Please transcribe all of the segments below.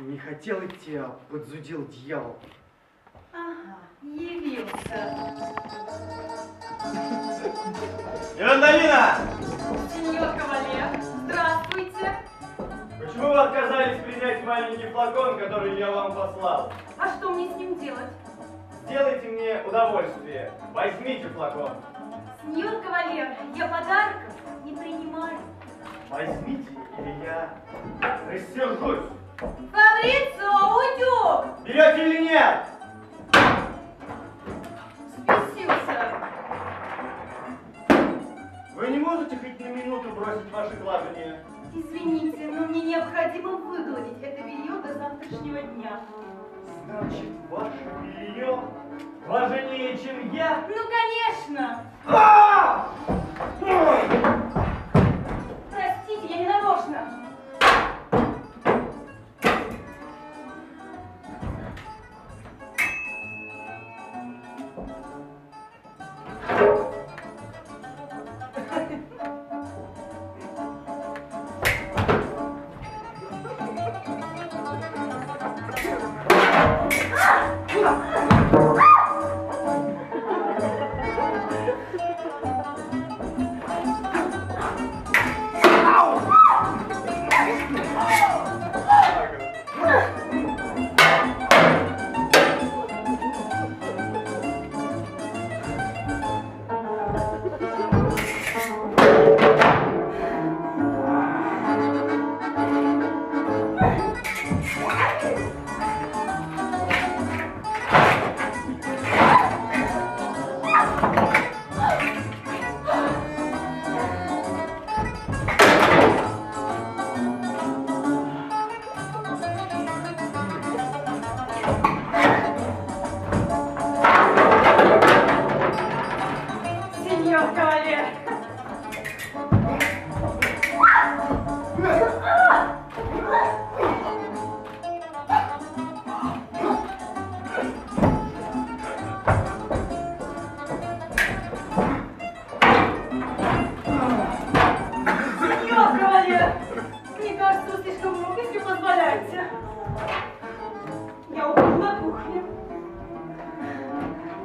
Не хотел идти, а подзудил дьявол. Ага, явился. Мирандалина! Сеньор кавалер, здравствуйте. Почему вы отказались принять маленький флакон, который я вам послал? А что мне с ним делать? Сделайте мне удовольствие. Возьмите флакон. Сеньор кавалер, я подарков не принимаю. Возьмите, или я рассержусь. Фабрицио, утюг! Берете или нет? Спесился. Вы не можете хоть на минуту бросить ваши глажения? Извините, но мне необходимо выгладить это белье до завтрашнего дня. Значит, ваше белье важнее, чем я? Ну, конечно! А! Простите, я не нарочно. Сеньор кавалер. Сеньор кавалер, мне кажется, вы слишком много себе позволяете. Я ухожу на кухню.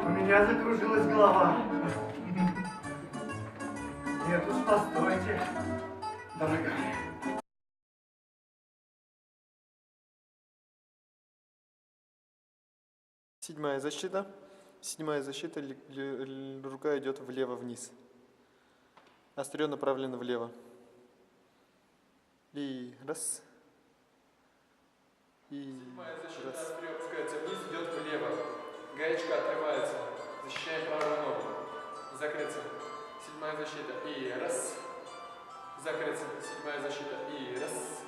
У меня закружилась голова. Нет уж, постойте, дорогая. Седьмая защита. Седьмая защита, рука идет влево-вниз. Острие направлено влево. И раз. И Седьмая защита, острие опускается вниз, идет влево. Гаечка отрывается. Защищаем правую ногу. Закрыться. Седьмая защита. И раз. Закрыться. Седьмая защита. И раз.